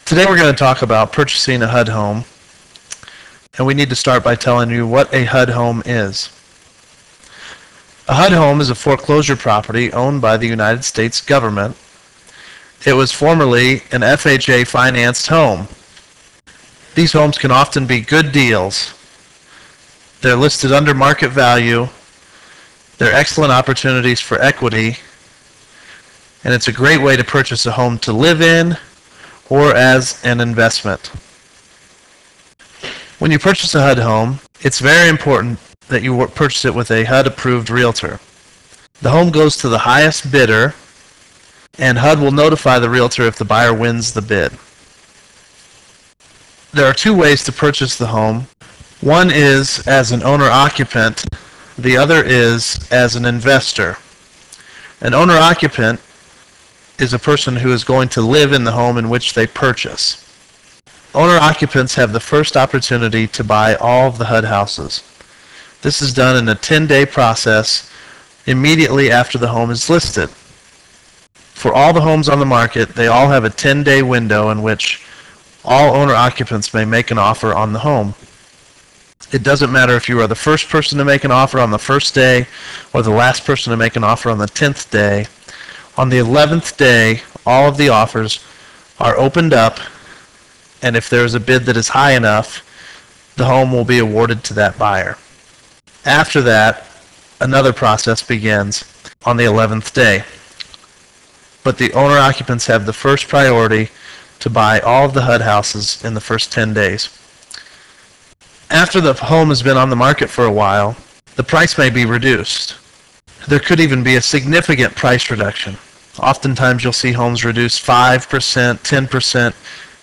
Today we're going to talk about purchasing a HUD home, and we need to start by telling you what a HUD home is. A HUD home is a foreclosure property owned by the United States government. It was formerly an FHA financed home. These homes can often be good deals. They're listed under market value. They're excellent opportunities for equity, and it's a great way to purchase a home to live in or as an investment. When you purchase a HUD home, it's very important that you purchase it with a HUD-approved realtor. The home goes to the highest bidder, and HUD will notify the realtor if the buyer wins the bid. There are two ways to purchase the home. One is as an owner-occupant. The other is as an investor. An owner-occupant is a person who is going to live in the home in which they purchase. Owner-occupants have the first opportunity to buy all of the HUD houses. This is done in a 10-day process immediately after the home is listed. For all the homes on the market, they all have a 10-day window in which all owner-occupants may make an offer on the home. It doesn't matter if you are the first person to make an offer on the first day or the last person to make an offer on the 10th day. On the 11th day, all of the offers are opened up, and if there is a bid that is high enough, the home will be awarded to that buyer. After that, another process begins on the 11th day. But the owner-occupants have the first priority to buy all of the HUD houses in the first 10 days. After the home has been on the market for a while, the price may be reduced. There could even be a significant price reduction. Oftentimes you'll see homes reduced 5%, 10%,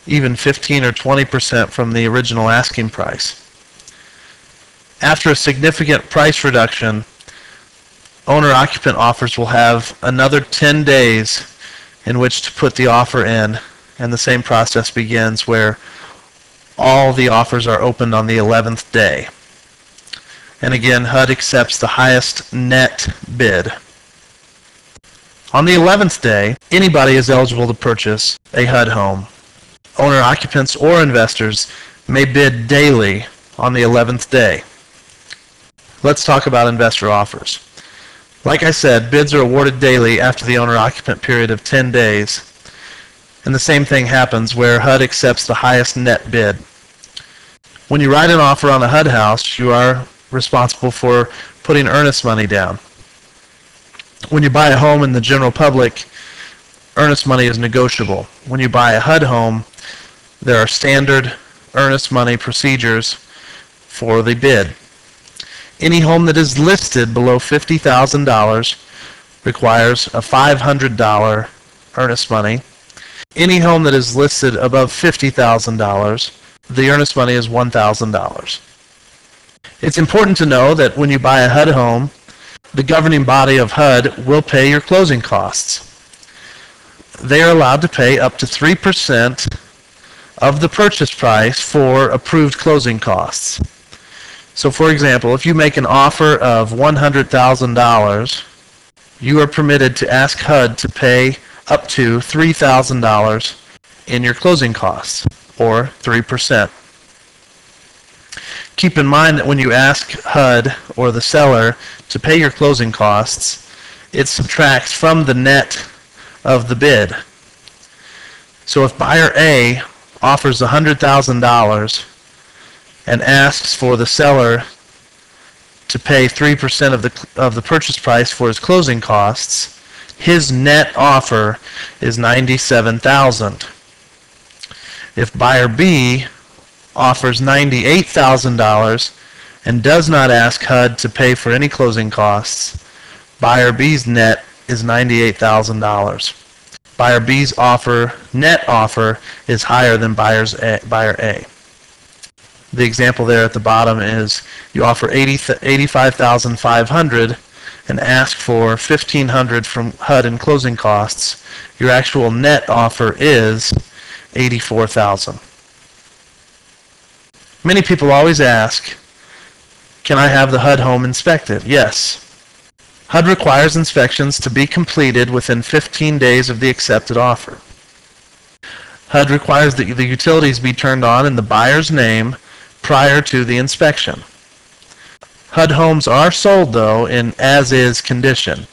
even 15 or 20% from the original asking price. After a significant price reduction, owner-occupant offers will have another 10 days in which to put the offer in, and the same process begins where all the offers are opened on the 11th day. And again, HUD accepts the highest net bid. On the 11th day, anybody is eligible to purchase a HUD home. Owner-occupants or investors may bid daily on the 11th day. Let's talk about investor offers. Like I said, bids are awarded daily after the owner-occupant period of 10 days. And the same thing happens where HUD accepts the highest net bid. When you write an offer on a HUD house, you are responsible for putting earnest money down. When you buy a home in the general public, earnest money is negotiable. When you buy a HUD home, there are standard earnest money procedures for the bid. Any home that is listed below $50,000 requires a $500 earnest money. Any home that is listed above $50,000, the earnest money is $1,000. It's important to know that when you buy a HUD home, the governing body of HUD will pay your closing costs. They are allowed to pay up to 3% of the purchase price for approved closing costs. So for example, if you make an offer of $100,000, you are permitted to ask HUD to pay up to $3,000 in your closing costs, or 3%. Keep in mind that when you ask HUD or the seller to pay your closing costs, it subtracts from the net of the bid. So if buyer A offers $100,000 and asks for the seller to pay 3% of the purchase price for his closing costs, his net offer is $97,000. If buyer B offers $98,000 and does not ask HUD to pay for any closing costs, buyer B's net is $98,000. Buyer B's net offer is higher than buyer A. The example there at the bottom is you offer $85,500 and ask for $1,500 from HUD in closing costs. Your actual net offer is $84,000. Many people always ask, can I have the HUD home inspected? Yes. HUD requires inspections to be completed within 15 days of the accepted offer. HUD requires that the utilities be turned on in the buyer's name prior to the inspection. HUD homes are sold, though, in as-is condition.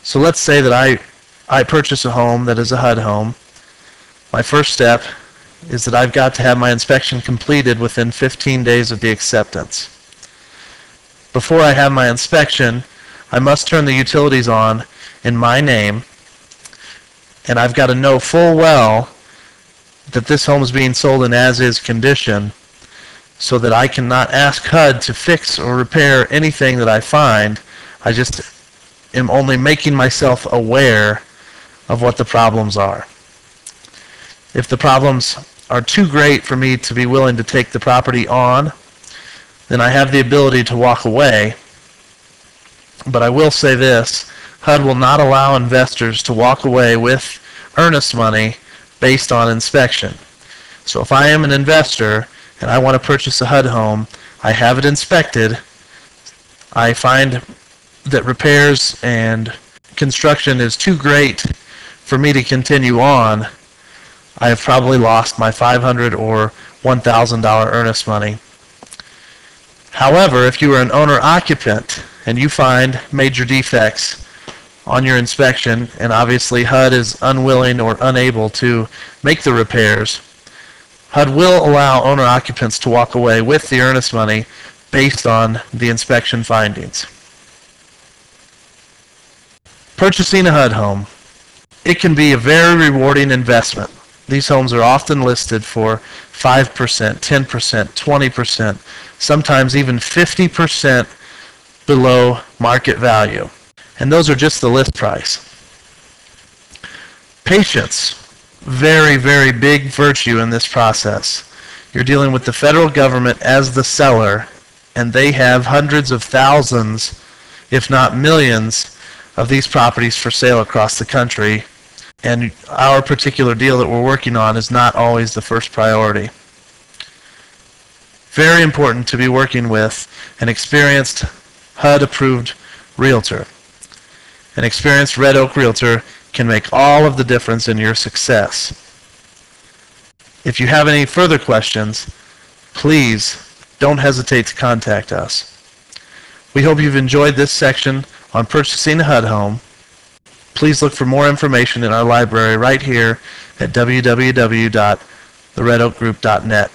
So let's say that I purchase a home that is a HUD home. My first step is that I've got to have my inspection completed within 15 days of the acceptance. Before I have my inspection, I must turn the utilities on in my name, and I've got to know full well that this home is being sold in as-is condition, so that I cannot ask HUD to fix or repair anything that I find. I just am only making myself aware of what the problems are. If the problems are too great for me to be willing to take the property on, then I have the ability to walk away. But I will say this: HUD will not allow investors to walk away with earnest money based on inspection. So if I am an investor and I want to purchase a HUD home, I have it inspected, I find that repairs and construction is too great for me to continue on, I have probably lost my $500 or $1,000 earnest money. However, if you are an owner-occupant and you find major defects on your inspection, and obviously HUD is unwilling or unable to make the repairs, HUD will allow owner-occupants to walk away with the earnest money based on the inspection findings. Purchasing a HUD home. It can be a very rewarding investment. These homes are often listed for 5%, 10%, 20%, sometimes even 50% below market value. And those are just the list price. Patience. Very, very big virtue in this process. You're dealing with the federal government as the seller, and they have hundreds of thousands, if not millions, of these properties for sale across the country. And our particular deal that we're working on is not always the first priority. Very important to be working with an experienced HUD-approved realtor. An experienced Red Oak realtor can make all of the difference in your success. If you have any further questions, please don't hesitate to contact us. We hope you've enjoyed this section on purchasing a HUD home. Please look for more information in our library right here at www.theredoakgroup.net.